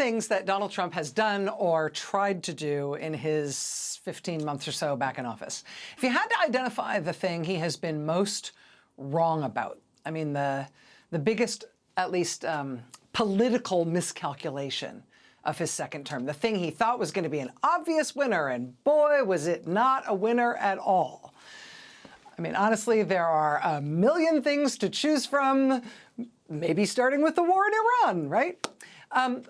things that Donald Trump has done or tried to do in his 15 months or so back in office. If you had to identify the thing he has been most wrong about, I mean, the biggest, at least political miscalculation of his second term, the thing he thought was going to be an obvious winner, and boy, was it not a winner at all. I mean, honestly, there are a million things to choose from, maybe starting with the war in Iran, right?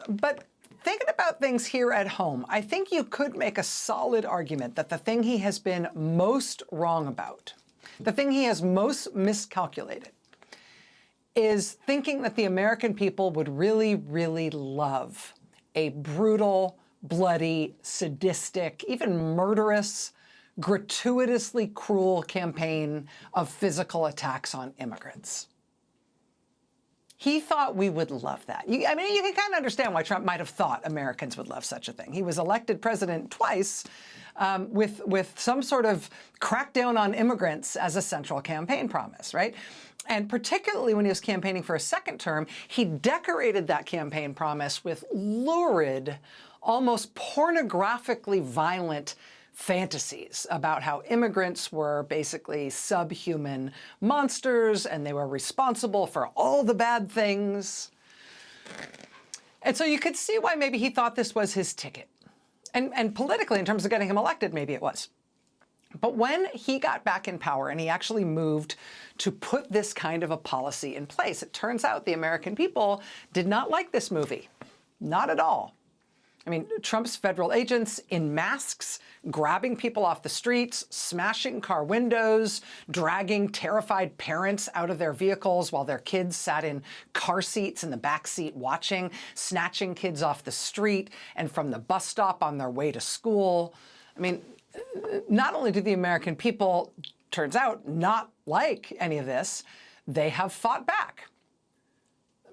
But thinking about things here at home, I think you could make a solid argument that the thing he has been most wrong about, the thing he has most miscalculated, is thinking that the American people would really, really love a brutal, bloody, sadistic, even murderous, gratuitously cruel campaign of physical attacks on immigrants. He thought we would love that. I mean, you can kind of understand why Trump might have thought Americans would love such a thing. He was elected president twice with some sort of crackdown on immigrants as a central campaign promise, right? And particularly when he was campaigning for a second term, he decorated that campaign promise with lurid, almost pornographically violent fantasies about how immigrants were basically subhuman monsters and they were responsible for all the bad things. And so you could see why maybe he thought this was his ticket. And politically, in terms of getting him elected, maybe it was. But when he got back in power and he actually moved to put this kind of a policy in place, it turns out the American people did not like this movie. Not at all. I mean, Trump's federal agents in masks, grabbing people off the streets, smashing car windows, dragging terrified parents out of their vehicles while their kids sat in car seats in the back seat watching, snatching kids off the street and from the bus stop on their way to school. I mean, not only do the American people, turns out, not like any of this, they have fought back.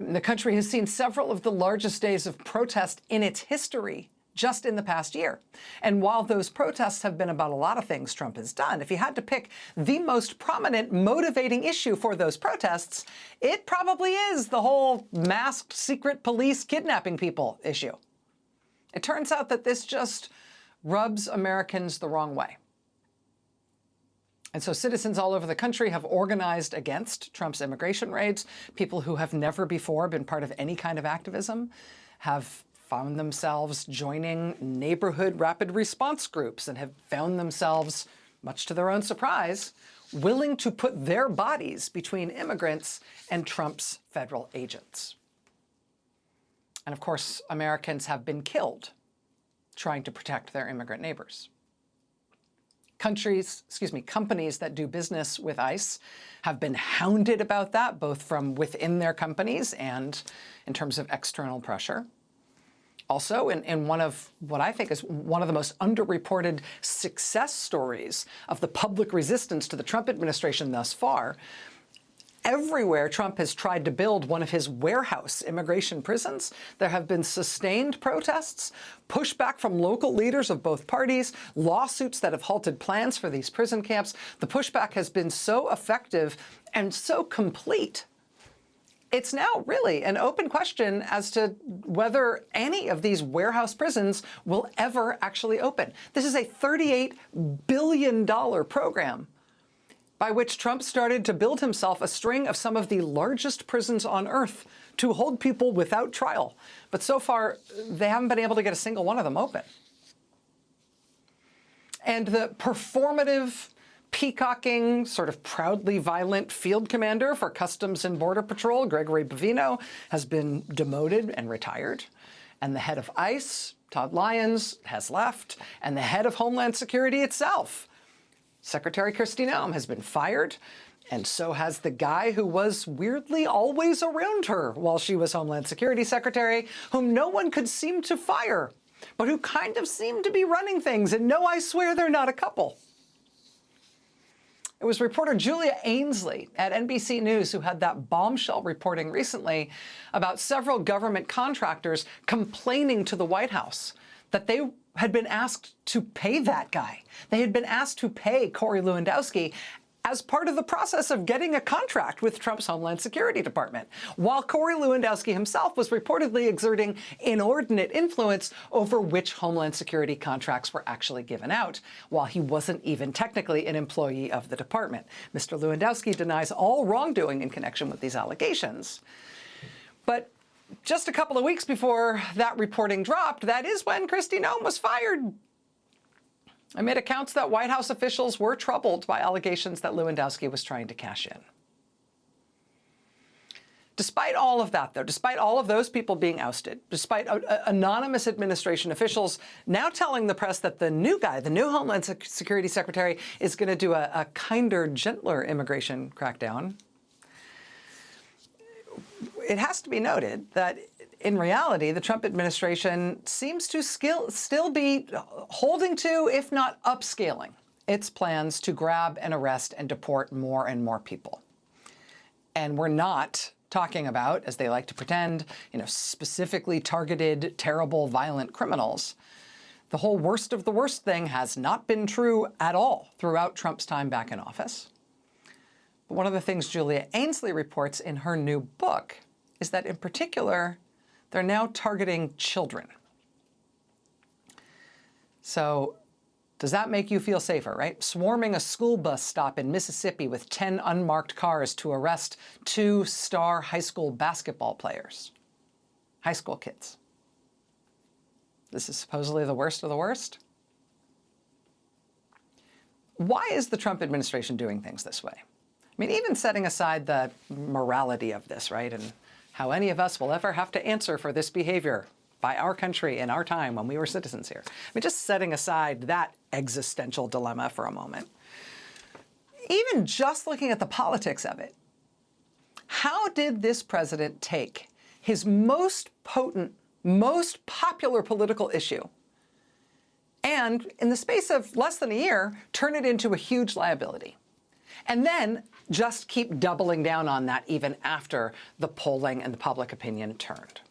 The country has seen several of the largest days of protest in its history just in the past year. And while those protests have been about a lot of things Trump has done, if you had to pick the most prominent motivating issue for those protests, it probably is the whole masked secret police kidnapping people issue. It turns out that this just rubs Americans the wrong way. And so citizens all over the country have organized against Trump's immigration raids. People who have never before been part of any kind of activism have found themselves joining neighborhood rapid response groups and have found themselves, much to their own surprise, willing to put their bodies between immigrants and Trump's federal agents. And of course, Americans have been killed trying to protect their immigrant neighbors. Companies that do business with ICE have been hounded about that, both from within their companies and in terms of external pressure. Also, in one of what I think is one of the most underreported success stories of the public resistance to the Trump administration thus far, everywhere Trump has tried to build one of his warehouse immigration prisons, there have been sustained protests, pushback from local leaders of both parties, lawsuits that have halted plans for these prison camps. The pushback has been so effective and so complete. It's now really an open question as to whether any of these warehouse prisons will ever actually open. This is a $38 billion program by which Trump started to build himself a string of some of the largest prisons on earth to hold people without trial. But so far, they haven't been able to get a single one of them open. And the performative, peacocking, sort of proudly violent field commander for Customs and Border Patrol, Gregory Bovino, has been demoted and retired. And the head of ICE, Todd Lyons, has left. And the head of Homeland Security itself, Secretary Kristi Noem, has been fired, and so has the guy who was weirdly always around her while she was Homeland Security Secretary, whom no one could seem to fire, but who kind of seemed to be running things. And no, I swear they're not a couple. It was reporter Julia Ainsley at NBC News who had that bombshell reporting recently about several government contractors complaining to the White House that they had been asked to pay that guy. They had been asked to pay Corey Lewandowski as part of the process of getting a contract with Trump's Homeland Security Department, while Corey Lewandowski himself was reportedly exerting inordinate influence over which Homeland Security contracts were actually given out, while he wasn't even technically an employee of the department. Mr. Lewandowski denies all wrongdoing in connection with these allegations. But just a couple of weeks before that reporting dropped, that is when Kristi Noem was fired. Amid accounts that White House officials were troubled by allegations that Lewandowski was trying to cash in. Despite all of that, though, despite all of those people being ousted, despite anonymous administration officials now telling the press that the new guy, the new Homeland Security Secretary, is going to do a kinder, gentler immigration crackdown, it has to be noted that in reality, the Trump administration seems to still be holding to, if not upscaling, its plans to grab and arrest and deport more and more people. And we're not talking about, as they like to pretend, specifically targeted, terrible, violent criminals. The whole worst of the worst thing has not been true at all throughout Trump's time back in office. But one of the things Julia Ainsley reports in her new book is that, in particular, they're now targeting children. So does that make you feel safer, right? Swarming a school bus stop in Mississippi with 10 unmarked cars to arrest 2 star high school basketball players. High school kids. This is supposedly the worst of the worst? Why is the Trump administration doing things this way? I mean, even setting aside the morality of this, right? And how any of us will ever have to answer for this behavior by our country in our time when we were citizens here. I mean, just setting aside that existential dilemma for a moment. Even just looking at the politics of it, how did this president take his most potent, most popular political issue and, in the space of less than a year, turn it into a huge liability? And then just keep doubling down on that even after the polling and the public opinion turned.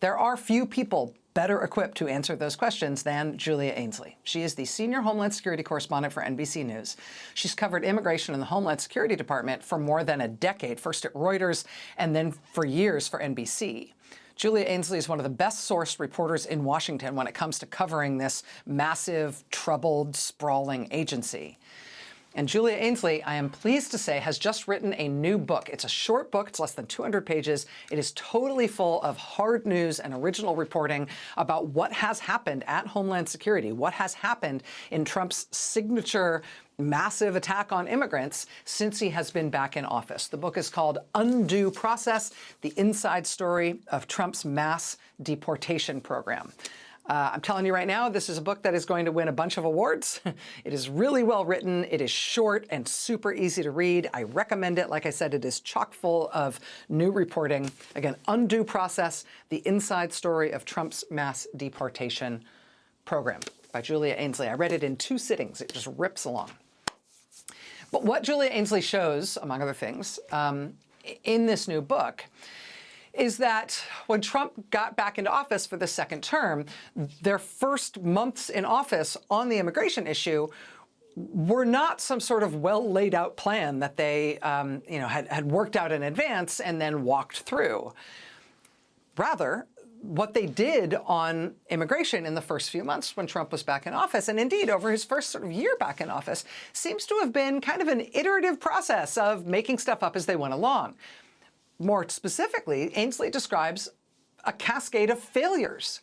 There are few people better equipped to answer those questions than Julia Ainsley. She is the senior Homeland Security correspondent for NBC News. She's covered immigration in the Homeland Security Department for more than a decade, first at Reuters and then for years for NBC. Julia Ainsley is one of the best-sourced reporters in Washington when it comes to covering this massive, troubled, sprawling agency. And Julia Ainsley, I am pleased to say, has just written a new book. It's a short book. It's less than 200 pages. It is totally full of hard news and original reporting about what has happened at Homeland Security, what has happened in Trump's signature massive attack on immigrants since he has been back in office. The book is called Undue Process: The Inside Story of Trump's Mass Deportation Program. I'm telling you right now, this is a book that is going to win a bunch of awards. It is really well written. It is short and super easy to read. I recommend it. Like I said, it is chock full of new reporting. Again, Undue Process: The Inside Story of Trump's Mass Deportation Program by Julia Ainsley. I read it in 2 sittings. It just rips along. But what Julia Ainsley shows, among other things, in this new book is that when Trump got back into office for the second term, their first months in office on the immigration issue were not some sort of well-laid-out plan that they had worked out in advance and then walked through. Rather, what they did on immigration in the first few months when Trump was back in office, and indeed over his first sort of year back in office, seems to have been kind of an iterative process of making stuff up as they went along. More specifically, Ainsley describes a cascade of failures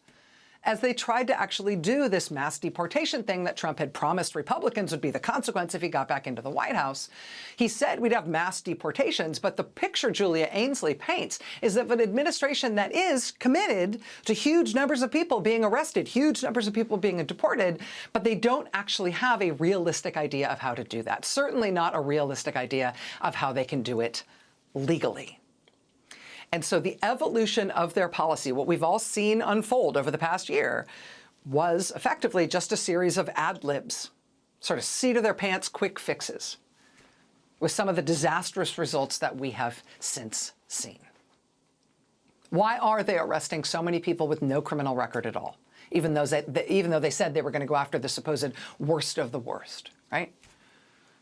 as they tried to actually do this mass deportation thing that Trump had promised Republicans would be the consequence if he got back into the White House. He said we'd have mass deportations, but the picture Julia Ainsley paints is of an administration that is committed to huge numbers of people being arrested, huge numbers of people being deported, but they don't actually have a realistic idea of how to do that. Certainly not a realistic idea of how they can do it legally. And so the evolution of their policy, what we've all seen unfold over the past year, was effectively just a series of ad libs, sort of seat-of-their-pants quick fixes, with some of the disastrous results that we have since seen. Why are they arresting so many people with no criminal record at all, even though they said they were going to go after the supposed worst of the worst, right?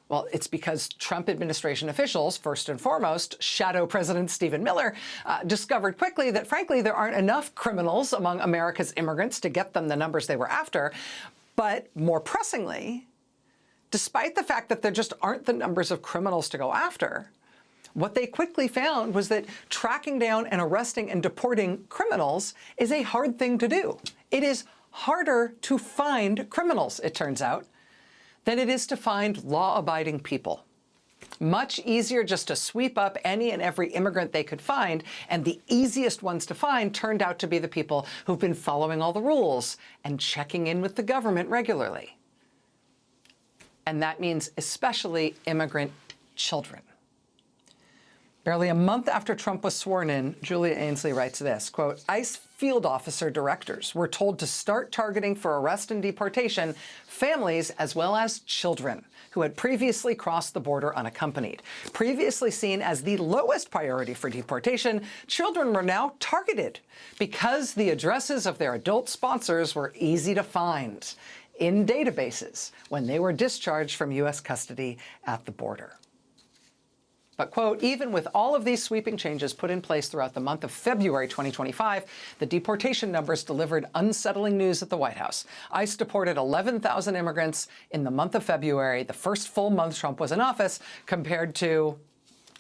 Well, it's because Trump administration officials, first and foremost, Shadow President Stephen Miller, discovered quickly that, frankly, there aren't enough criminals among America's immigrants to get them the numbers they were after. But more pressingly, despite the fact that there just aren't the numbers of criminals to go after, what they quickly found was that tracking down and arresting and deporting criminals is a hard thing to do. It is harder to find criminals, it turns out, than it is to find law-abiding people. Much easier just to sweep up any and every immigrant they could find, and the easiest ones to find turned out to be the people who've been following all the rules and checking in with the government regularly. And that means especially immigrant children. Barely a month after Trump was sworn in, Julia Ainsley writes this, quote, ICE field officer directors were told to start targeting for arrest and deportation families as well as children who had previously crossed the border unaccompanied. Previously seen as the lowest priority for deportation, children were now targeted because the addresses of their adult sponsors were easy to find in databases when they were discharged from U.S. custody at the border. But, quote, even with all of these sweeping changes put in place throughout the month of February 2025, the deportation numbers delivered unsettling news at the White House. ICE deported 11,000 immigrants in the month of February, the first full month Trump was in office, compared to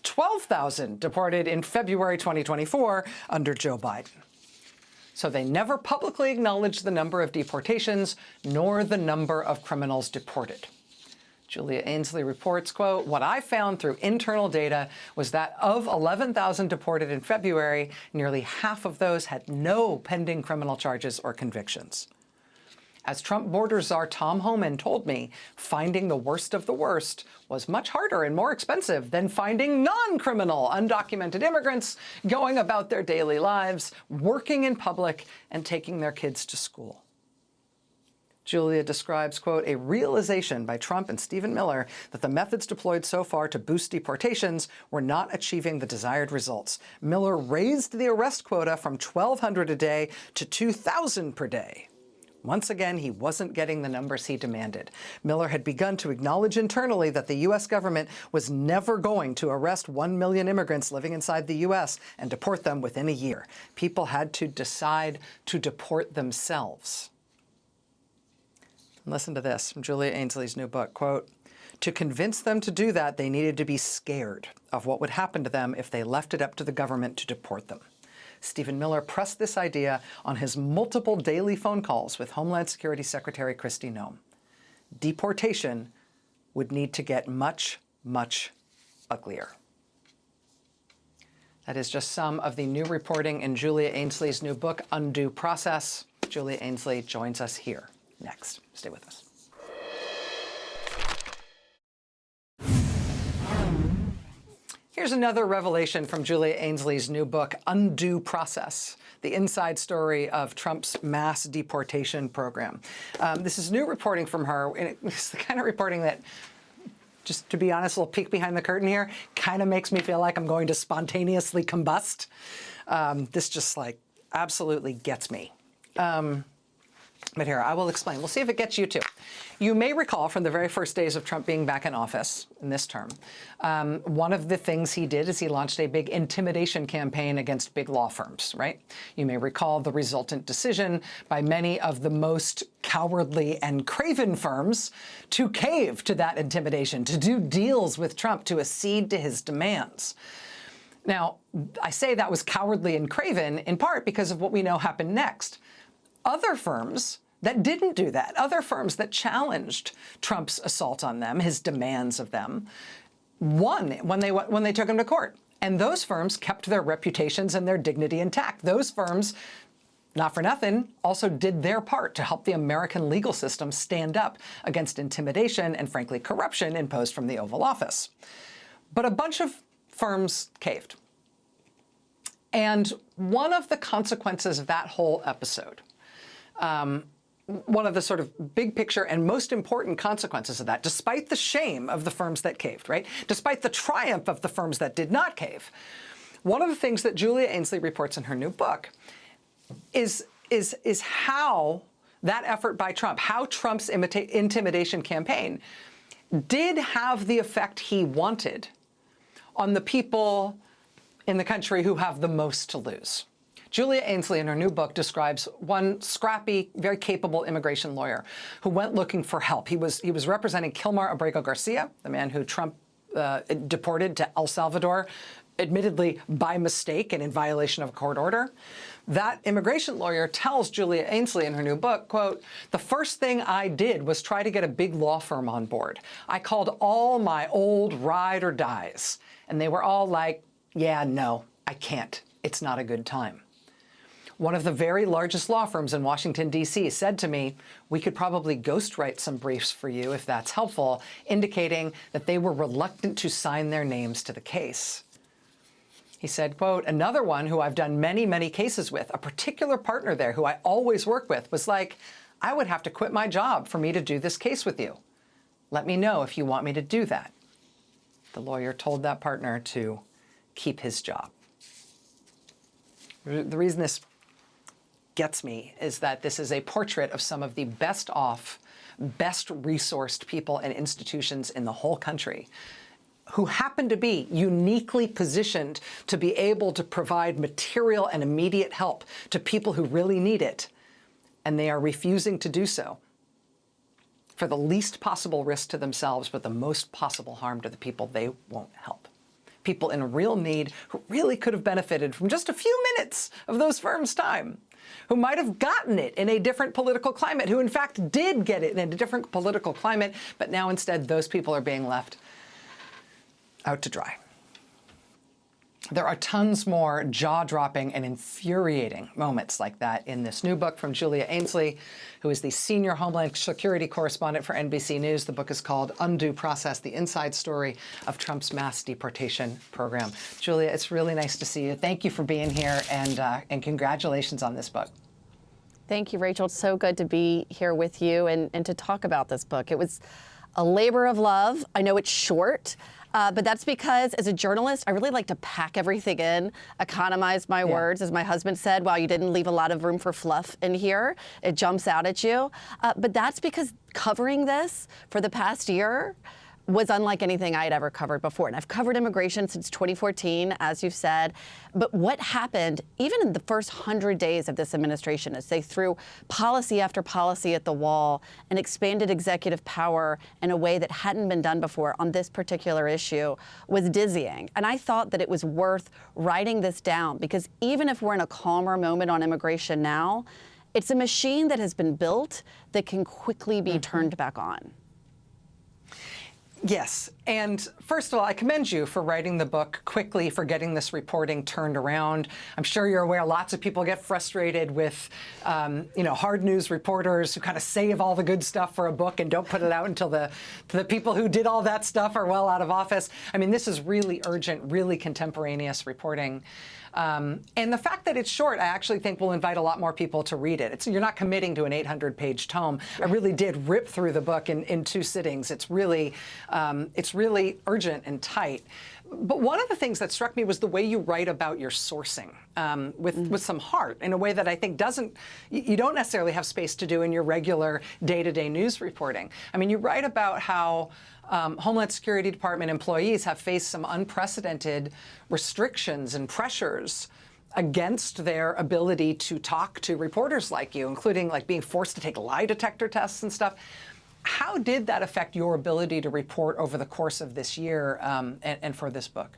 12,000 deported in February 2024 under Joe Biden. So they never publicly acknowledged the number of deportations nor the number of criminals deported. Julia Ainsley reports, quote, what I found through internal data was that of 11,000 deported in February, nearly half of those had no pending criminal charges or convictions. As Trump border czar Tom Homan told me, finding the worst of the worst was much harder and more expensive than finding non-criminal undocumented immigrants going about their daily lives, working in public, and taking their kids to school. Julia describes, quote, a realization by Trump and Stephen Miller that the methods deployed so far to boost deportations were not achieving the desired results. Miller raised the arrest quota from 1,200 a day to 2,000 per day. Once again, he wasn't getting the numbers he demanded. Miller had begun to acknowledge internally that the U.S. government was never going to arrest 1 million immigrants living inside the U.S. and deport them within a year. People had to decide to deport themselves. Listen to this from Julia Ainsley's new book, quote, to convince them to do that, they needed to be scared of what would happen to them if they left it up to the government to deport them. Stephen Miller pressed this idea on his multiple daily phone calls with Homeland Security Secretary Kristi Noem. Deportation would need to get much, much uglier. That is just some of the new reporting in Julia Ainsley's new book, Undue Process. Julia Ainsley joins us here next. Stay with us. Here's another revelation from Julia Ainsley's new book, Undue Process, the inside story of Trump's mass deportation program. This is new reporting from her, and it's the kind of reporting that, just to be honest, a little peek behind the curtain here, kind of makes me feel like I'm going to spontaneously combust. This just, like, absolutely gets me. But here, I will explain. We'll see if it gets you too. You may recall from the very first days of Trump being back in office in this term, one of the things he did is he launched a big intimidation campaign against big law firms, right? You may recall the resultant decision by many of the most cowardly and craven firms to cave to that intimidation, to do deals with Trump, to accede to his demands. Now, I say that was cowardly and craven in part because of what we know happened next. Other firms that didn't do that, other firms that challenged Trump's assault on them, his demands of them, won when they took him to court. And those firms kept their reputations and their dignity intact. Those firms, not for nothing, also did their part to help the American legal system stand up against intimidation and, frankly, corruption imposed from the Oval Office. But a bunch of firms caved. And one of the consequences of that whole episode, one of the sort of big picture and most important consequences of that, despite the shame of the firms that caved, right? Despite the triumph of the firms that did not cave, one of the things that Julia Ainsley reports in her new book is how that effort by Trump, how Trump's intimidation campaign did have the effect he wanted on the people in the country who have the most to lose. Julia Ainsley, in her new book, describes one scrappy, very capable immigration lawyer who went looking for help. He was representing Kilmar Abrego Garcia, the man who Trump deported to El Salvador, admittedly by mistake and in violation of a court order. That immigration lawyer tells Julia Ainsley in her new book, quote, "The first thing I did was try to get a big law firm on board. I called all my old ride or dies, and they were all like, yeah, no, I can't. It's not a good time." One of the very largest law firms in Washington, D.C. said to me, "We could probably ghostwrite some briefs for you if that's helpful," indicating that they were reluctant to sign their names to the case. He said, quote, "Another one who I've done many, many cases with, a particular partner there who I always work with, was like, I would have to quit my job for me to do this case with you. Let me know if you want me to do that." The lawyer told that partner to keep his job. The reason this gets me is that this is a portrait of some of the best off, best resourced people and institutions in the whole country who happen to be uniquely positioned to be able to provide material and immediate help to people who really need it, and they are refusing to do so for the least possible risk to themselves, but the most possible harm to the people they won't help. People in real need who really could have benefited from just a few minutes of those firms' time, who might have gotten it in a different political climate, who in fact did get it in a different political climate, but now instead those people are being left out to dry. There are tons more jaw-dropping and infuriating moments like that in this new book from Julia Ainsley, who is the senior Homeland Security correspondent for NBC News. The book is called Undue Process, the Inside Story of Trump's Mass Deportation Program. Julia, it's really nice to see you. Thank you for being here, and congratulations on this book. Thank you, Rachel. It's so good to be here with you and to talk about this book. It was a labor of love. I know it's short. But that's because, as a journalist, I really like to pack everything in, economize my words. As my husband said, wow, you didn't leave a lot of room for fluff in here. It jumps out at you. But that's because covering this for the past year was unlike anything I had ever covered before. And I've covered immigration since 2014, as you've said. But what happened, even in the first 100 days of this administration, as they threw policy after policy at the wall and expanded executive power in a way that hadn't been done before on this particular issue, was dizzying. And I thought that it was worth writing this down, because even if we're in a calmer moment on immigration now, it's a machine that has been built that can quickly be turned back on. Yes. And first of all, I commend you for writing the book quickly, for getting this reporting turned around. I'm sure you're aware lots of people get frustrated with, hard news reporters who kind of save all the good stuff for a book and don't put it out until the people who did all that stuff are well out of office. I mean, this is really urgent, really contemporaneous reporting. And the fact that it's short, I actually think will invite a lot more people to read it. You're not committing to an 800-page tome. I really did rip through the book in 2 sittings. It's really urgent and tight. But one of the things that struck me was the way you write about your sourcing with some heart, in a way that I think you don't necessarily have space to do in your regular day-to-day news reporting. I mean, you write about how Homeland Security Department employees have faced some unprecedented restrictions and pressures against their ability to talk to reporters like you, including like being forced to take lie detector tests and stuff. How did that affect your ability to report over the course of this year and for this book?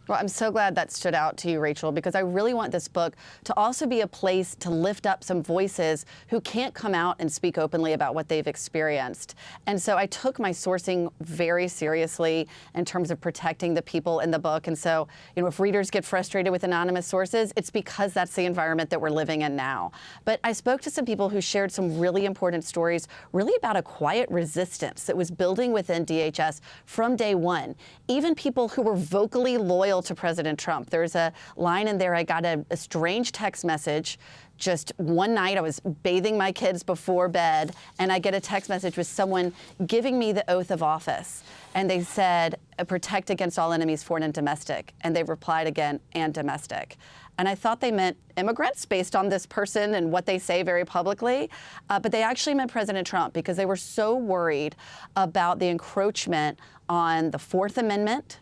Well, I'm so glad that stood out to you, Rachel, because I really want this book to also be a place to lift up some voices who can't come out and speak openly about what they've experienced. And so I took my sourcing very seriously in terms of protecting the people in the book. And so, if readers get frustrated with anonymous sources, it's because that's the environment that we're living in now. But I spoke to some people who shared some really important stories, really about a quiet resistance that was building within DHS from day one. Even people who were vocally loyal loyal to President Trump. There's a line in there, I got a strange text message just one night. I was bathing my kids before bed, and I get a text message with someone giving me the oath of office. And they said, protect against all enemies, foreign and domestic. And they replied again, and domestic. And I thought they meant immigrants based on this person and what they say very publicly. But they actually meant President Trump, because they were so worried about the encroachment on the Fourth Amendment,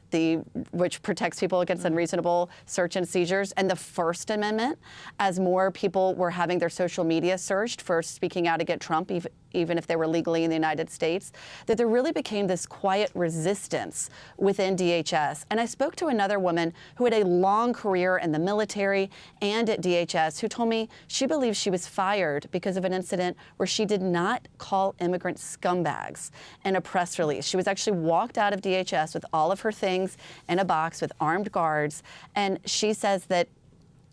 which protects people against unreasonable search and seizures, and the First Amendment, as more people were having their social media searched for speaking out against Trump, even if they were legally in the United States, that there really became this quiet resistance within DHS. And I spoke to another woman who had a long career in the military and at DHS, who told me she believes she was fired because of an incident where she did not call immigrants scumbags in a press release. She was actually walked out of DHS with all of her things in a box with armed guards. And she says that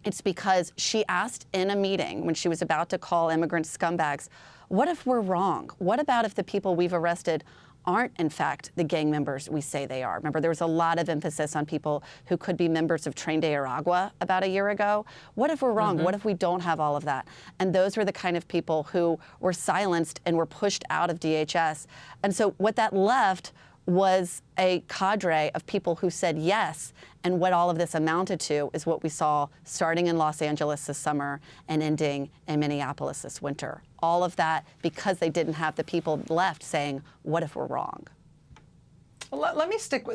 it's because she asked in a meeting when she was about to call immigrants scumbags, what if we're wrong? What about if the people we've arrested aren't, in fact, the gang members we say they are? Remember, there was a lot of emphasis on people who could be members of Tren de Aragua about a year ago. What if we're wrong? What if we don't have all of that? And those were the kind of people who were silenced and were pushed out of DHS. And so what that left was a cadre of people who said yes, and what all of this amounted to is what we saw starting in Los Angeles this summer and ending in Minneapolis this winter. All of that because they didn't have the people left saying, what if we're wrong? Let me stick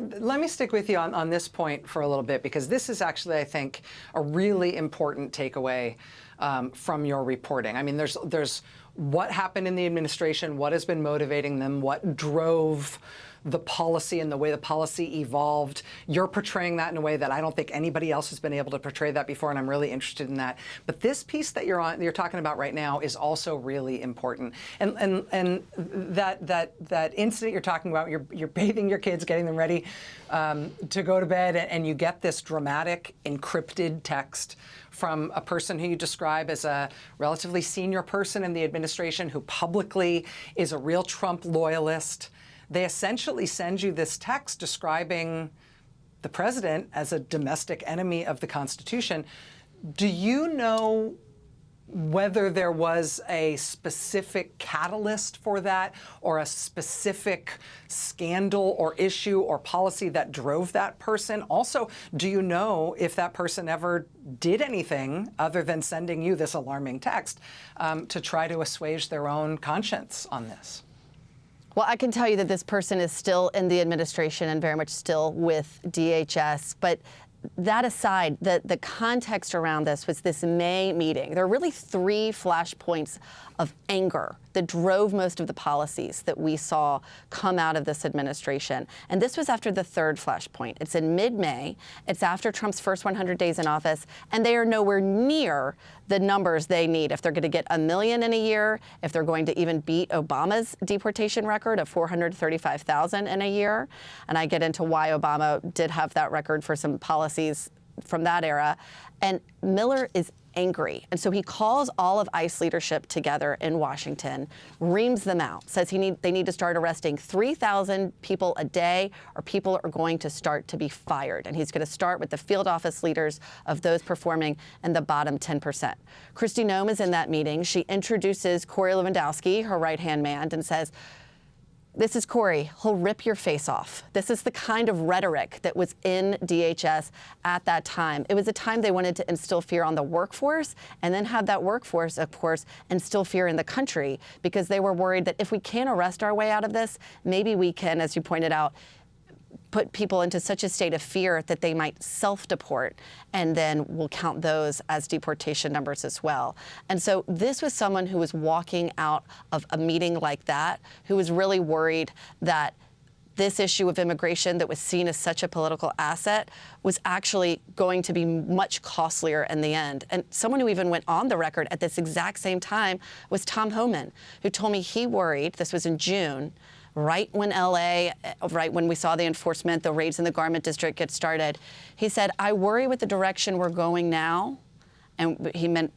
with you on this point for a little bit, because this is actually, I think, a really important takeaway from your reporting. I mean, there's what happened in the administration, what has been motivating them, what drove the policy and the way the policy evolved. You're portraying that in a way that I don't think anybody else has been able to portray that before, and I'm really interested in that. But this piece that you're talking about right now is also really important. And that incident you're talking about, you're bathing your kids, getting them ready to go to bed, and you get this dramatic encrypted text from a person who you describe as a relatively senior person in the administration who publicly is a real Trump loyalist. They essentially send you this text describing the president as a domestic enemy of the Constitution. Do you know whether there was a specific catalyst for that, or a specific scandal or issue or policy that drove that person? Also, do you know if that person ever did anything other than sending you this alarming text to try to assuage their own conscience on this? Well, I can tell you that this person is still in the administration and very much still with DHS. But that aside, the context around this was this May meeting. There are really three flashpoints of anger that drove most of the policies that we saw come out of this administration. And this was after the third flashpoint. It's in mid-May. It's after Trump's first 100 days in office, and they are nowhere near the numbers they need if they're going to get 1 million in a year, if they're going to even beat Obama's deportation record of 435,000 in a year. And I get into why Obama did have that record for some policies from that era. And Miller is angry. And so he calls all of ICE leadership together in Washington, reams them out, says they need to start arresting 3,000 people a day, or people are going to start to be fired. And he's going to start with the field office leaders of those performing in the bottom 10%. Kristi Noem is in that meeting. She introduces Corey Lewandowski, her right-hand man, and says, this is Corey. He'll rip your face off. This is the kind of rhetoric that was in DHS at that time. It was a time they wanted to instill fear on the workforce, and then have that workforce, of course, instill fear in the country, because they were worried that if we can't arrest our way out of this, maybe we can, as you pointed out, put people into such a state of fear that they might self-deport, and then we'll count those as deportation numbers as well. And so this was someone who was walking out of a meeting like that, who was really worried that this issue of immigration that was seen as such a political asset was actually going to be much costlier in the end. And someone who even went on the record at this exact same time was Tom Homan, who told me he worried, this was in June, right when we saw the enforcement, the raids in the garment district get started, he said, I worry with the direction we're going now, and he meant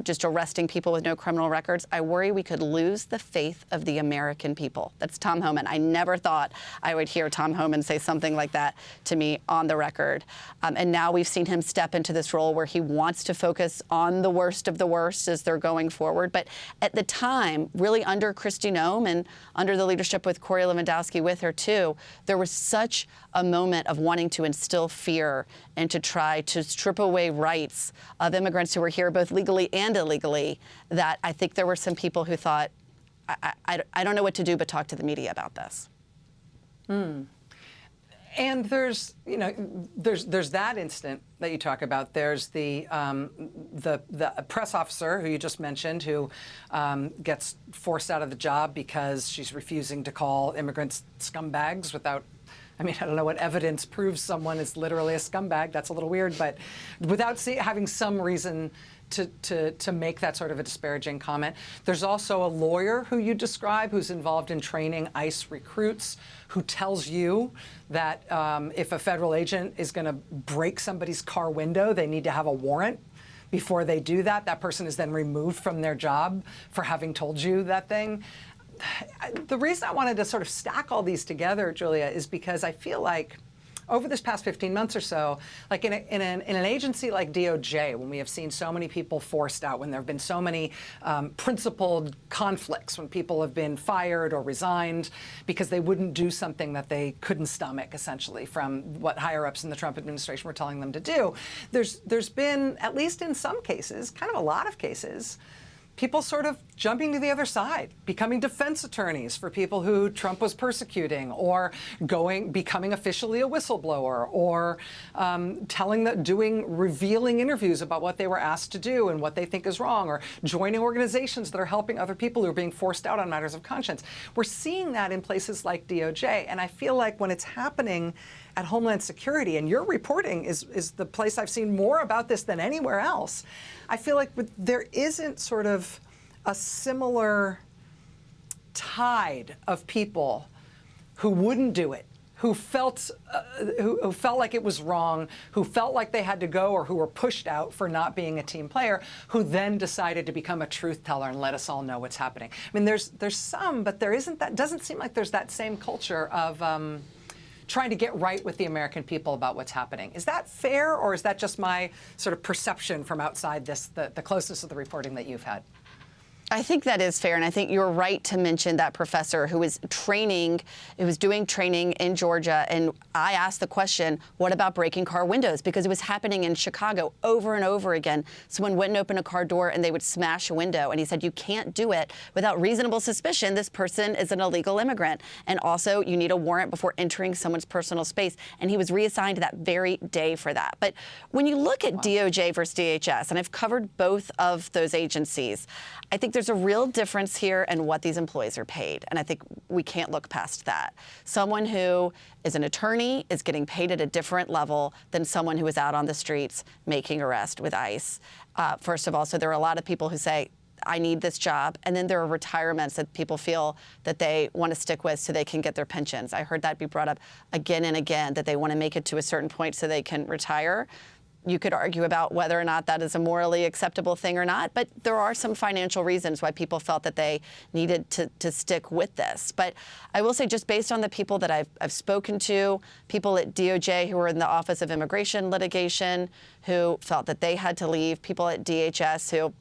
just arresting people with no criminal records, I worry we could lose the faith of the American people. That's Tom Homan. I never thought I would hear Tom Homan say something like that to me on the record. And now we've seen him step into this role where he wants to focus on the worst of the worst as they're going forward. But at the time, really under Kristi Noem and under the leadership with Corey Lewandowski with her too, there was such a moment of wanting to instill fear and to try to strip away rights of immigrants who were here both legally and illegally, that I think there were some people who thought, I don't know what to do but talk to the media about this. And there's that incident that you talk about. There's the press officer who you just mentioned, who gets forced out of the job because she's refusing to call immigrants scumbags without. I mean, I don't know what evidence proves someone is literally a scumbag. That's a little weird, but without having some reason to make that sort of a disparaging comment. There's also a lawyer who you describe who's involved in training ICE recruits, who tells you that if a federal agent is going to break somebody's car window, they need to have a warrant. Before they do that, that person is then removed from their job for having told you that thing. The reason I wanted to sort of stack all these together, Julia, is because I feel like over this past 15 months or so, like in an agency like DOJ, when we have seen so many people forced out, when there have been so many principled conflicts, when people have been fired or resigned because they wouldn't do something that they couldn't stomach, essentially, from what higher-ups in the Trump administration were telling them to do, there's been, at least in some cases, kind of a lot of cases, people sort of jumping to the other side, becoming defense attorneys for people who Trump was persecuting, or becoming officially a whistleblower, or revealing interviews about what they were asked to do and what they think is wrong, or joining organizations that are helping other people who are being forced out on matters of conscience. We're seeing that in places like DOJ, and I feel like when it's happening at Homeland Security, and your reporting is the place I've seen more about this than anywhere else, I feel like there isn't sort of a similar tide of people who wouldn't do it, who felt like it was wrong, who felt like they had to go, or who were pushed out for not being a team player, who then decided to become a truth teller and let us all know what's happening. I mean, there's some, but there isn't that. Doesn't seem like there's that same culture of trying to get right with the American people about what's happening. Is that fair, or is that just my sort of perception from outside this, the closeness of the reporting that you've had? I think that is fair, and I think you're right to mention that professor who was doing training in Georgia, and I asked the question, what about breaking car windows? Because it was happening in Chicago over and over again. Someone wouldn't open a car door and they would smash a window, and he said, you can't do it without reasonable suspicion this person is an illegal immigrant, and also you need a warrant before entering someone's personal space, and he was reassigned that very day for that. But when you look at DOJ versus DHS, and I've covered both of those agencies, I think there's a real difference here in what these employees are paid, and I think we can't look past that. Someone who is an attorney is getting paid at a different level than someone who is out on the streets making arrest with ICE. First of all, so there are a lot of people who say, I need this job, and then there are retirements that people feel that they want to stick with so they can get their pensions. I heard that be brought up again and again, that they want to make it to a certain point so they can retire. You could argue about whether or not that is a morally acceptable thing or not, but there are some financial reasons why people felt that they needed to stick with this. But I will say, just based on the people that I've spoken to, people at DOJ who were in the Office of Immigration Litigation who felt that they had to leave, people at DHS who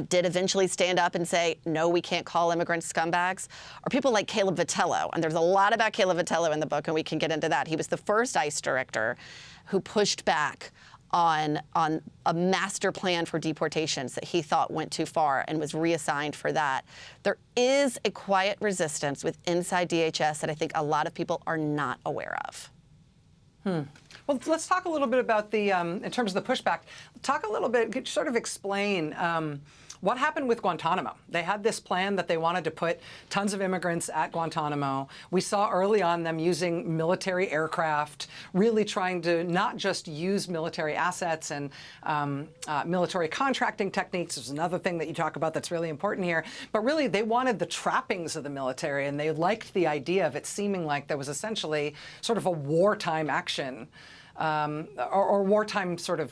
did eventually stand up and say, no, we can't call immigrants scumbags, or people like Caleb Vitello. And there's a lot about Caleb Vitello in the book, and we can get into that. He was the first ICE director who pushed back on a master plan for deportations that he thought went too far and was reassigned for that. There is a quiet resistance with inside DHS that I think a lot of people are not aware of. Well, let's talk a little bit about the, in terms of the pushback, talk a little bit, sort of explain what happened with Guantanamo. They had this plan that they wanted to put tons of immigrants at Guantanamo. We saw early on them using military aircraft, really trying to not just use military assets and military contracting techniques. There's another thing that you talk about that's really important here. But really, they wanted the trappings of the military, and they liked the idea of it seeming like there was essentially sort of a wartime action. Or wartime sort of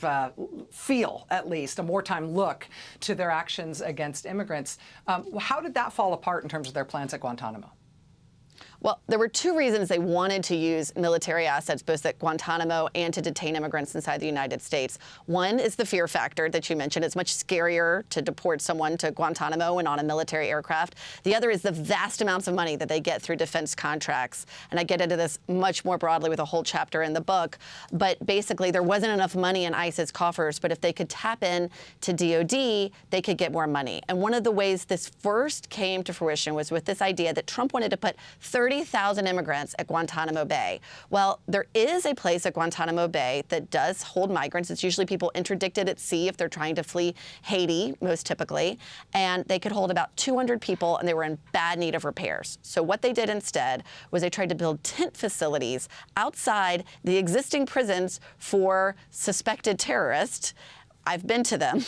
feel, at least, a wartime look to their actions against immigrants. How did that fall apart in terms of their plans at Guantanamo? Well, there were two reasons they wanted to use military assets, both at Guantanamo and to detain immigrants inside the United States. One is the fear factor that you mentioned. It's much scarier to deport someone to Guantanamo and on a military aircraft. The other is the vast amounts of money that they get through defense contracts. And I get into this much more broadly with a whole chapter in the book. But basically, there wasn't enough money in ICE's coffers. But if they could tap in to DOD, they could get more money. And one of the ways this first came to fruition was with this idea that Trump wanted to put 30,000 immigrants at Guantanamo Bay. Well, there is a place at Guantanamo Bay that does hold migrants. It's usually people interdicted at sea if they're trying to flee Haiti, most typically. And they could hold about 200 people, and they were in bad need of repairs. So what they did instead was they tried to build tent facilities outside the existing prisons for suspected terrorists. I've been to them.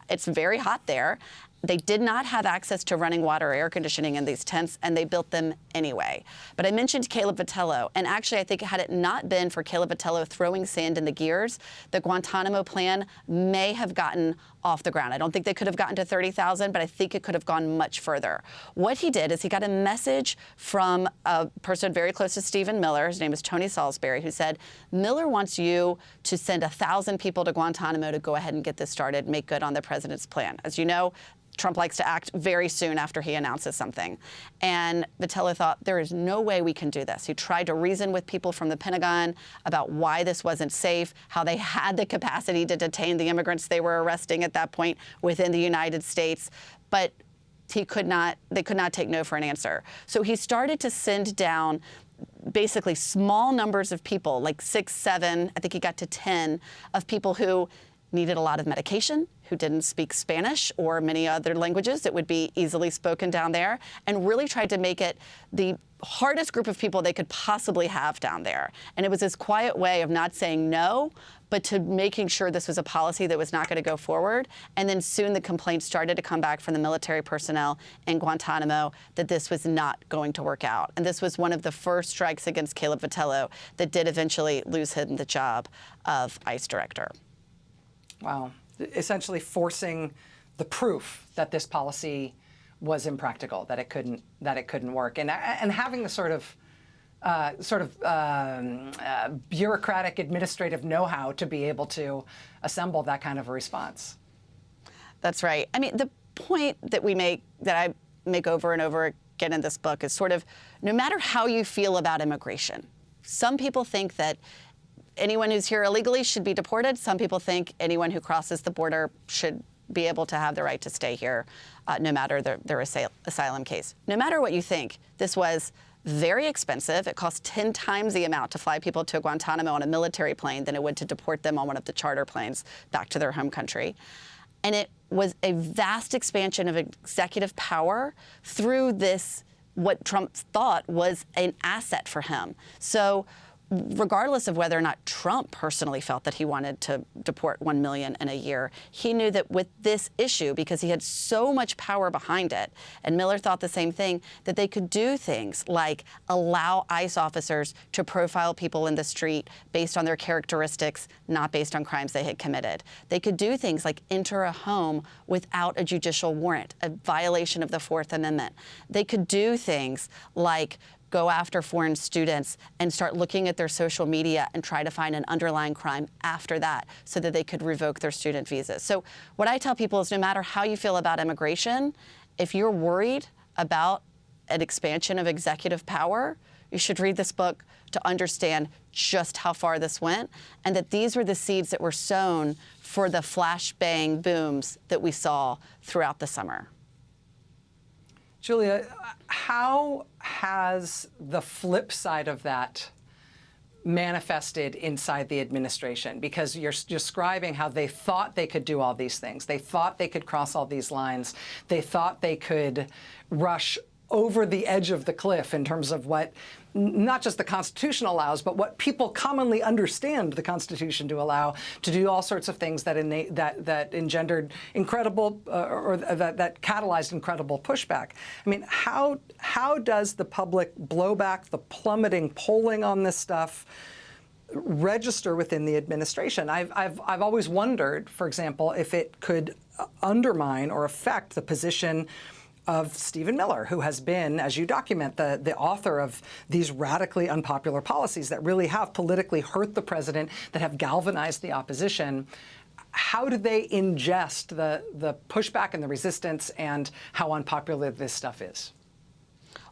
It's very hot there. They did not have access to running water or air conditioning in these tents, and they built them anyway. But I mentioned Caleb Vitello, and actually I think had it not been for Caleb Vitello throwing sand in the gears, the Guantanamo plan may have gotten off the ground. I don't think they could have gotten to 30,000, but I think it could have gone much further. What he did is he got a message from a person very close to Stephen Miller. His name is Tony Salisbury, who said, Miller wants you to send 1,000 people to Guantanamo to go ahead and get this started, make good on the president's plan. As you know, Trump likes to act very soon after he announces something. And Vitello thought, there is no way we can do this. He tried to reason with people from the Pentagon about why this wasn't safe, how they had the capacity to detain the immigrants they were arresting at that point within the United States. But they could not take no for an answer. So he started to send down basically small numbers of people, like 6, 7, I think he got to 10, of people who needed a lot of medication, who didn't speak Spanish or many other languages that would be easily spoken down there, and really tried to make it the hardest group of people they could possibly have down there. And it was this quiet way of not saying no, but to making sure this was a policy that was not going to go forward. And then soon the complaints started to come back from the military personnel in Guantanamo that this was not going to work out. And this was one of the first strikes against Caleb Vitello that did eventually lose him the job of ICE director. Wow. Essentially forcing the proof that this policy was impractical, that it couldn't work, and having the sort of bureaucratic administrative know-how to be able to assemble that kind of a response. That's right. I mean, the point that I make over and over again in this book is sort of, no matter how you feel about immigration, some people think that anyone who's here illegally should be deported. Some people think anyone who crosses the border should be able to have the right to stay here, no matter their asylum case. No matter what you think, this was very expensive. It cost 10 times the amount to fly people to Guantanamo on a military plane than it would to deport them on one of the charter planes back to their home country. And it was a vast expansion of executive power through this, what Trump thought was an asset for him. So regardless of whether or not Trump personally felt that he wanted to deport 1 million in a year, he knew that with this issue, because he had so much power behind it, and Miller thought the same thing, that they could do things like allow ICE officers to profile people in the street based on their characteristics, not based on crimes they had committed. They could do things like enter a home without a judicial warrant, a violation of the Fourth Amendment. They could do things like go after foreign students and start looking at their social media and try to find an underlying crime after that so that they could revoke their student visas. So what I tell people is, no matter how you feel about immigration, if you're worried about an expansion of executive power, you should read this book to understand just how far this went, and that these were the seeds that were sown for the flashbang booms that we saw throughout the summer. Julia, how has the flip side of that manifested inside the administration? Because you're describing how they thought they could do all these things. They thought they could cross all these lines. They thought they could rush over the edge of the cliff in terms of what not just the Constitution allows, but what people commonly understand the Constitution to allow, to do all sorts of things that engendered incredible or that catalyzed incredible pushback. I mean, how does the public blowback, the plummeting polling on this stuff, register within the administration. I've always wondered, for example, if it could undermine or affect the position of Stephen Miller, who has been, as you document, the author of these radically unpopular policies that really have politically hurt the president, that have galvanized the opposition. How do they ingest the pushback and the resistance, and how unpopular this stuff is?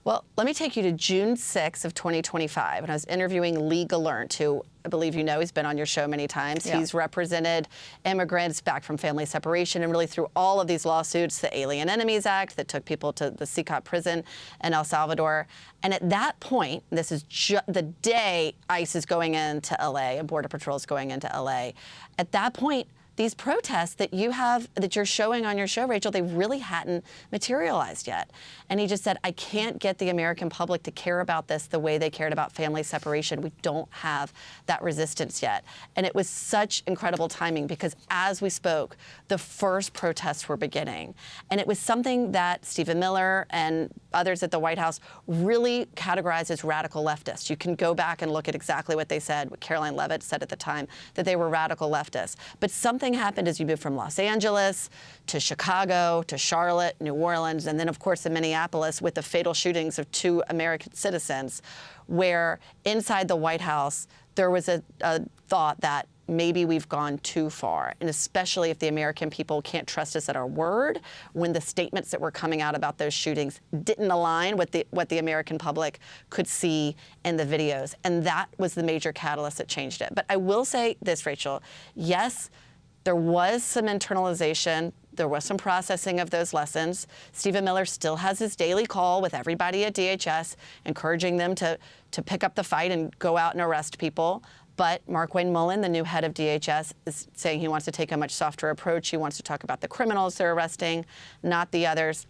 Well, let me take you to June 6th of 2025, and I was interviewing Lee Gallant, who I believe you know, he's been on your show many times. Yeah. He's represented immigrants back from family separation and really through all of these lawsuits, the Alien Enemies Act that took people to the CICOT prison in El Salvador. And at that point, this is the day ICE is going into LA and Border Patrol is going into LA. At that point, these protests that you're showing on your show, Rachel, they really hadn't materialized yet. And he just said, I can't get the American public to care about this the way they cared about family separation. We don't have that resistance yet. And it was such incredible timing because as we spoke, the first protests were beginning. And it was something that Stephen Miller and others at the White House really categorized as radical leftists. You can go back and look at exactly what they said, what Caroline Leavitt said at the time, that they were radical leftists. But something happened as you moved from Los Angeles to Chicago to Charlotte, New Orleans, and then of course in Minneapolis with the fatal shootings of 2 American citizens, where inside the White House there was a thought that maybe we've gone too far, and especially if the American people can't trust us at our word, when the statements that were coming out about those shootings didn't align with what the American public could see in the videos. And that was the major catalyst that changed it. But I will say this, Rachel, yes, there was some internalization. There was some processing of those lessons. Stephen Miller still has his daily call with everybody at DHS, encouraging them to pick up the fight and go out and arrest people. But Markwayne Mullin, the new head of DHS, is saying he wants to take a much softer approach. He wants to talk about the criminals they're arresting, not the others.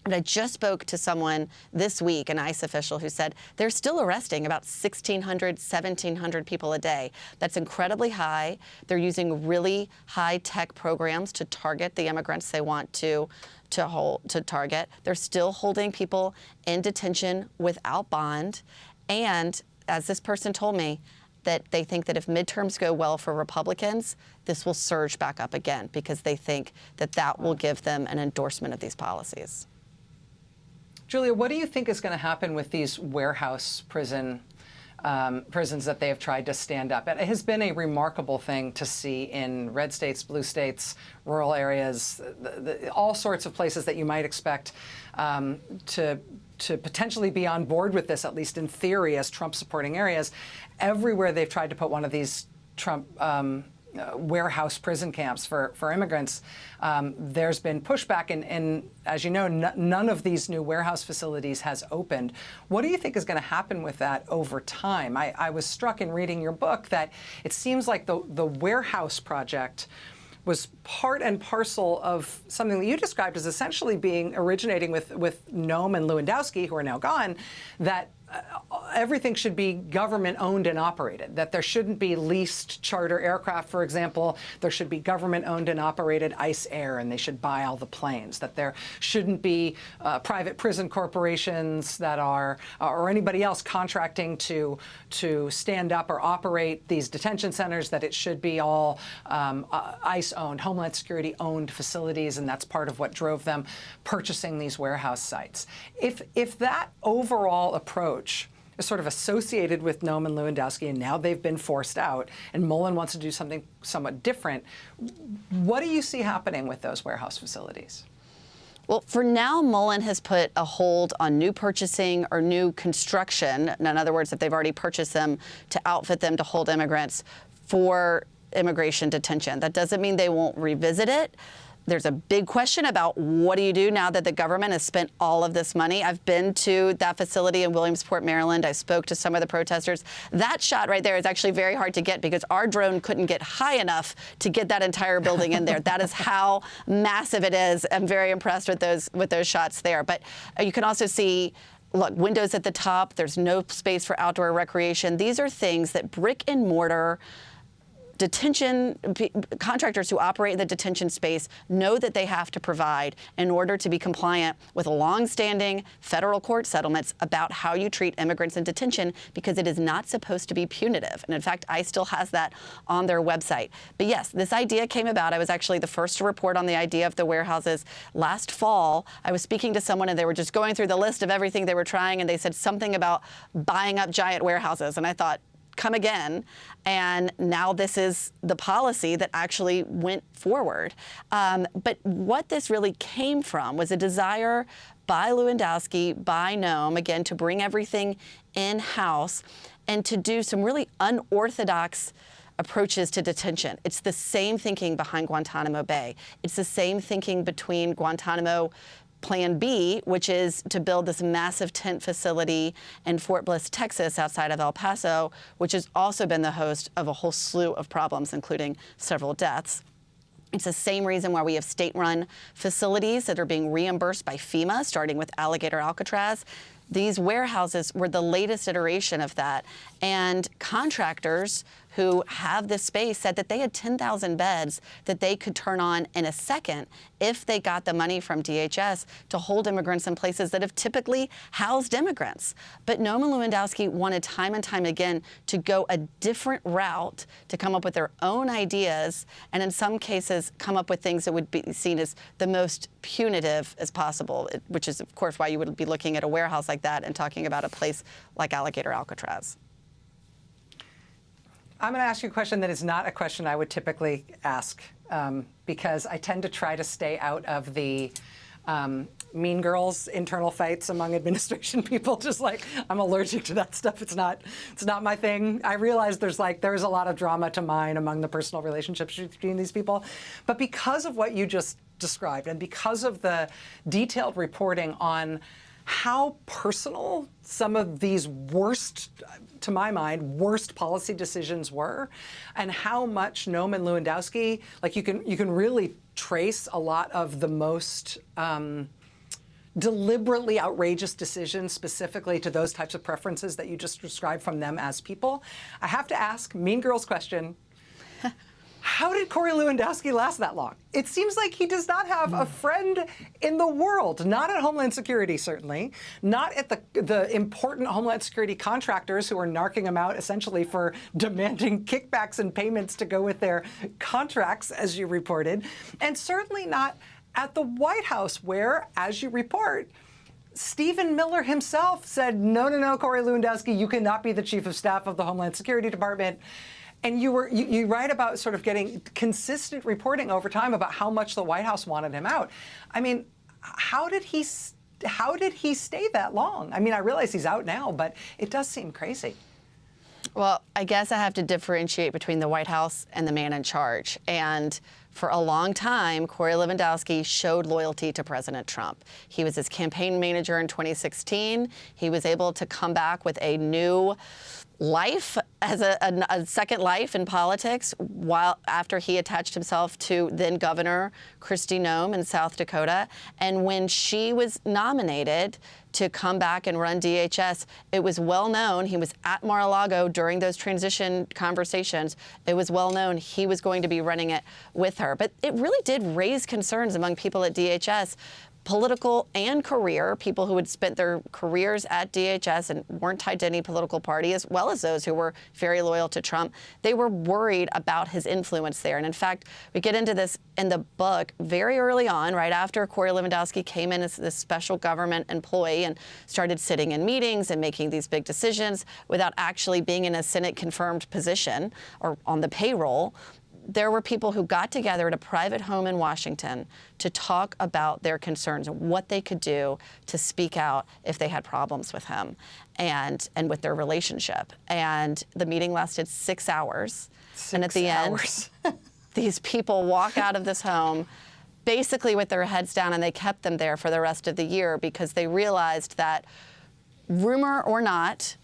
And I just spoke to someone this week, an ICE official, who said they're still arresting about 1,600, 1,700 people a day. That's incredibly high. They're using really high-tech programs to target the immigrants they want to target. They're still holding people in detention without bond. And as this person told me, that they think that if midterms go well for Republicans, this will surge back up again because they think that that will give them an endorsement of these policies. Julia, what do you think is going to happen with these warehouse prisons that they have tried to stand up? It has been a remarkable thing to see in red states, blue states, rural areas, all sorts of places that you might expect to potentially be on board with this, at least in theory, as Trump-supporting areas. Everywhere they've tried to put one of these Trump warehouse prison camps for immigrants, there's been pushback, and as you know, none of these new warehouse facilities has opened. What do you think is going to happen with that over time? I was struck in reading your book that it seems like the warehouse project was part and parcel of something that you described as essentially originating with Noam and Lewandowski, who are now gone, that everything should be government-owned and operated, that there shouldn't be leased charter aircraft, for example. There should be government-owned and operated ICE Air, and they should buy all the planes, that there shouldn't be private prison corporations that are, or anybody else contracting to stand up or operate these detention centers, that it should be all ICE-owned, Homeland Security-owned facilities, and that's part of what drove them purchasing these warehouse sites. If that overall approach is sort of associated with Noam and Lewandowski, and now they've been forced out, and Mullin wants to do something somewhat different, what do you see happening with those warehouse facilities? Well, for now, Mullin has put a hold on new purchasing or new construction. In other words, if they've already purchased them, to outfit them to hold immigrants for immigration detention. That doesn't mean they won't revisit it. There's a big question about what do you do now that the government has spent all of this money. I've been to that facility in Williamsport, Maryland. I spoke to some of the protesters. That shot right there is actually very hard to get because our drone couldn't get high enough to get that entire building in there. That is how massive it is. I'm very impressed with those shots there. But you can also see, look, windows at the top. There's no space for outdoor recreation. These are things that brick and mortar contractors who operate in the detention space know that they have to provide in order to be compliant with long-standing federal court settlements about how you treat immigrants in detention, because it is not supposed to be punitive. And in fact, ICE still has that on their website. But yes, this idea came about. I was actually the first to report on the idea of the warehouses last fall. I was speaking to someone and they were just going through the list of everything they were trying, and they said something about buying up giant warehouses. And I thought, come again. And now this is the policy that actually went forward. But what this really came from was a desire by Lewandowski, by Noem, again, to bring everything in-house and to do some really unorthodox approaches to detention. It's the same thinking behind Guantanamo Bay. It's the same thinking between Guantanamo Plan B, which is to build this massive tent facility in Fort Bliss, Texas, outside of El Paso, which has also been the host of a whole slew of problems, including several deaths. It's the same reason why we have state-run facilities that are being reimbursed by FEMA, starting with Alligator Alcatraz. These warehouses were the latest iteration of that. And contractors who have this space said that they had 10,000 beds that they could turn on in a second if they got the money from DHS to hold immigrants in places that have typically housed immigrants. But Noem and Lewandowski wanted time and time again to go a different route, to come up with their own ideas, and in some cases come up with things that would be seen as the most punitive as possible, which is, of course, why you would be looking at a warehouse like that and talking about a place like Alligator Alcatraz. I'm going to ask you a question that is not a question I would typically ask, because I tend to try to stay out of the mean girls internal fights among administration people. Just like, I'm allergic to that stuff. It's not my thing. I realize there's a lot of drama to mine among the personal relationships between these people. But because of what you just described, and because of the detailed reporting on how personal some of these worst, to my mind, worst policy decisions were, and how much Noem and Lewandowski, like you can really trace a lot of the most deliberately outrageous decisions specifically to those types of preferences that you just described from them as people. I have to ask, mean girls question, how did Corey Lewandowski last that long? It seems like he does not have a friend in the world, not at Homeland Security, certainly, not at the important Homeland Security contractors who are narking him out essentially for demanding kickbacks and payments to go with their contracts, as you reported, and certainly not at the White House, where, as you report, Stephen Miller himself said, no, Corey Lewandowski, you cannot be the chief of staff of the Homeland Security Department. And you write about sort of getting consistent reporting over time about how much the White House wanted him out. I mean, how did he stay that long? I mean, I realize he's out now, but it does seem crazy. Well, I guess I have to differentiate between the White House and the man in charge. And for a long time, Corey Lewandowski showed loyalty to President Trump. He was his campaign manager in 2016. He was able to come back with a new life, as a second life in politics, after he attached himself to then Governor Kristi Noem in South Dakota. And when she was nominated to come back and run DHS, it was well known, he was at Mar-a-Lago during those transition conversations, it was well known he was going to be running it with her. But it really did raise concerns among people at DHS, political and career, people who had spent their careers at DHS and weren't tied to any political party, as well as those who were very loyal to Trump. They were worried about his influence there. And in fact, we get into this in the book very early on, right after Corey Lewandowski came in as this special government employee and started sitting in meetings and making these big decisions without actually being in a Senate-confirmed position or on the payroll. There were people who got together at a private home in Washington to talk about their concerns and what they could do to speak out if they had problems with him and with their relationship. And the meeting lasted 6 hours. And at the end, these people walk out of this home basically with their heads down, and they kept them there for the rest of the year because they realized that, rumor or not,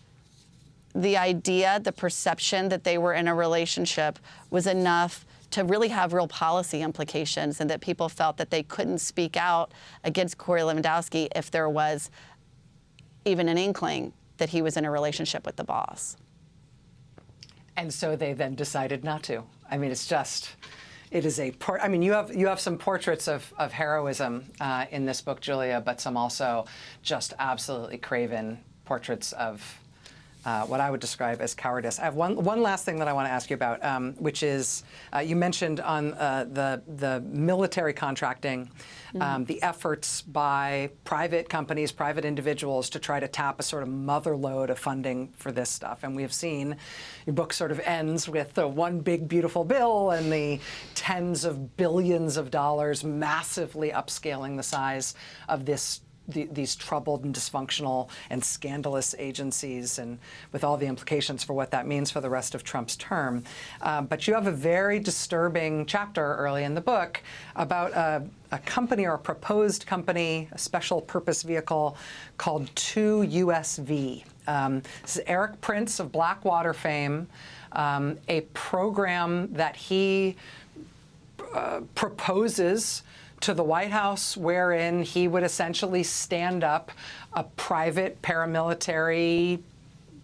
the idea, the perception that they were in a relationship was enough to really have real policy implications, and that people felt that they couldn't speak out against Corey Lewandowski if there was even an inkling that he was in a relationship with the boss. And so they then decided not to. I mean, it's just, it is a, I mean, you have some portraits of heroism in this book, Julia, but some also just absolutely craven portraits of what I would describe as cowardice. I have one last thing that I want to ask you about, which is you mentioned on the military contracting, the efforts by private companies, private individuals to try to tap a sort of mother lode of funding for this stuff. And we have seen your book sort of ends with the one big beautiful bill and the tens of billions of dollars massively upscaling the size of these troubled and dysfunctional and scandalous agencies, and with all the implications for what that means for the rest of Trump's term. But you have a very disturbing chapter early in the book about a company, or a proposed company, a special purpose vehicle called 2USV. This is Erik Prince of Blackwater fame, a program that he proposes to the White House, wherein he would essentially stand up a private paramilitary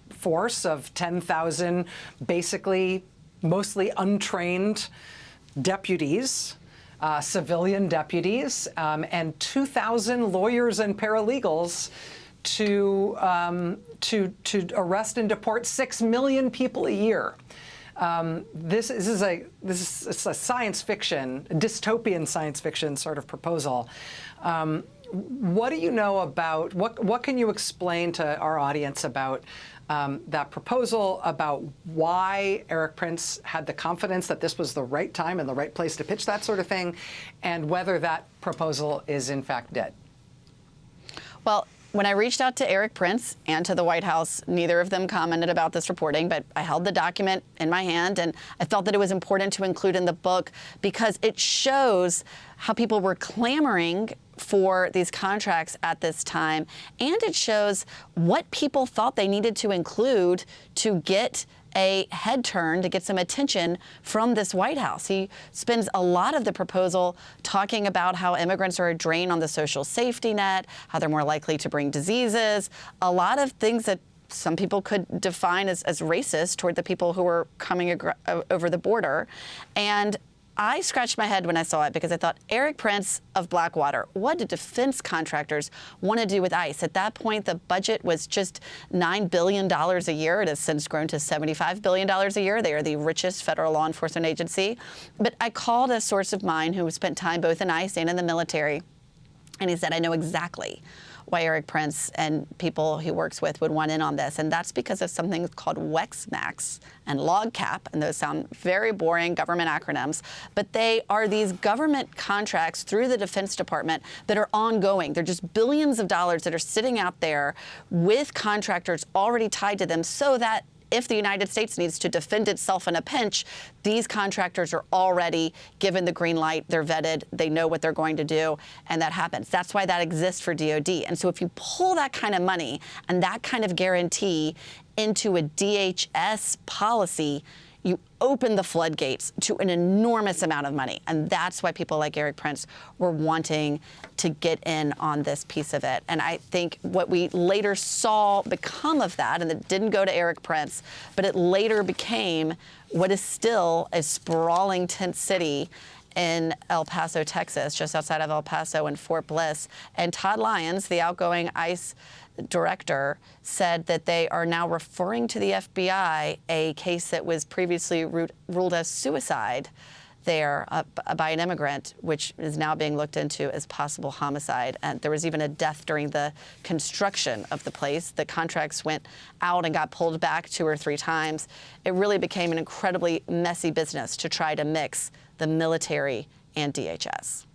force of 10,000, basically mostly untrained deputies, civilian deputies, and 2,000 lawyers and paralegals to arrest and deport 6 million people a year. This is a science fiction, a dystopian science fiction sort of proposal. What do you know about, what can you explain to our audience about that proposal, about why Erik Prince had the confidence that this was the right time and the right place to pitch that sort of thing, and whether that proposal is in fact dead? Well, when I reached out to Erik Prince and to the White House, neither of them commented about this reporting, but I held the document in my hand, and I felt that it was important to include in the book because it shows how people were clamoring for these contracts at this time, and it shows what people thought they needed to include to get a head turn, to get some attention from this White House. He spends a lot of the proposal talking about how immigrants are a drain on the social safety net, how they're more likely to bring diseases, a lot of things that some people could define as racist toward the people who are coming over the border. And I scratched my head when I saw it because I thought, Erik Prince of Blackwater, what do defense contractors want to do with ICE? At that point, the budget was just $9 billion a year. It has since grown to $75 billion a year. They are the richest federal law enforcement agency. But I called a source of mine who spent time both in ICE and in the military, and he said, I know exactly why Erik Prince and people he works with would want in on this. And that's because of something called WEX-MAX and LOGCAP. And those sound very boring government acronyms, but they are these government contracts through the Defense Department that are ongoing. They're just billions of dollars that are sitting out there with contractors already tied to them so that if the United States needs to defend itself in a pinch, these contractors are already given the green light. They're vetted. They know what they're going to do, and that happens. That's why that exists for DOD. And so if you pull that kind of money and that kind of guarantee into a DHS policy, you open the floodgates to an enormous amount of money. And that's why people like Erik Prince were wanting to get in on this piece of it. And I think what we later saw become of that, and it didn't go to Erik Prince, but it later became what is still a sprawling tent city in El Paso, Texas, just outside of El Paso and Fort Bliss. And Todd Lyons, the outgoing ICE director, said that they are now referring to the FBI a case that was previously ruled as suicide there by an immigrant, which is now being looked into as possible homicide. And there was even a death during the construction of the place. The contracts went out and got pulled back 2 or 3 times. It really became an incredibly messy business to try to mix the military and DHS.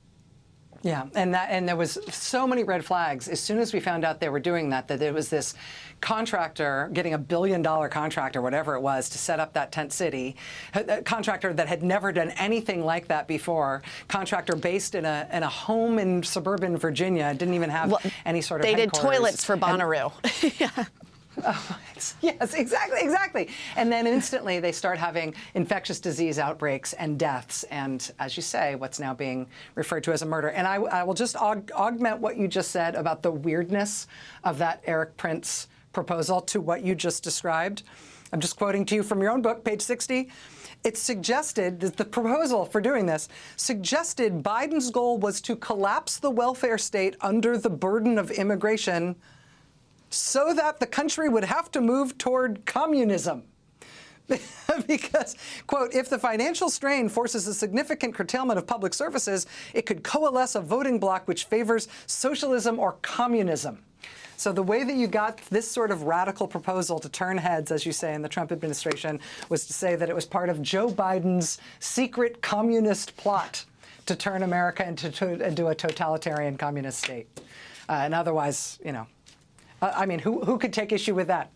Yeah, and there was so many red flags as soon as we found out they were doing that there was this contractor getting $1 billion contract or whatever it was to set up that tent city, a contractor that had never done anything like that before, contractor based in a home in suburban Virginia, didn't even have any sort of They did headquarters. toilets for Bonnaroo. Yeah. Oh, yes, exactly. And then instantly they start having infectious disease outbreaks and deaths, and as you say, what's now being referred to as a murder. And I will just augment what you just said about the weirdness of that Erik Prince proposal to what you just described. I'm just quoting to you from your own book, page 60. It suggested that the proposal for doing this suggested Biden's goal was to collapse the welfare state under the burden of immigration so that the country would have to move toward communism. Because, quote, if the financial strain forces a significant curtailment of public services, it could coalesce a voting bloc which favors socialism or communism. So the way that you got this sort of radical proposal to turn heads, as you say, in the Trump administration, was to say that it was part of Joe Biden's secret communist plot to turn America into a totalitarian communist state. And otherwise, you know, I mean, who could take issue with that?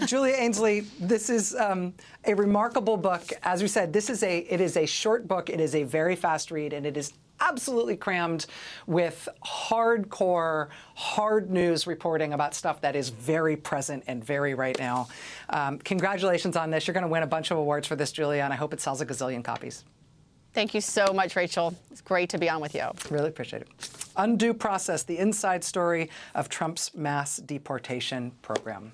Julia Ainsley, this is a remarkable book. As we said, it is a short book. It is a very fast read, and it is absolutely crammed with hardcore, hard news reporting about stuff that is very present and very right now. Congratulations on this. You're going to win a bunch of awards for this, Julia, and I hope it sells a gazillion copies. Thank you so much, Rachel. It's great to be on with you. Really appreciate it. Undue Process, the inside story of Trump's mass deportation program.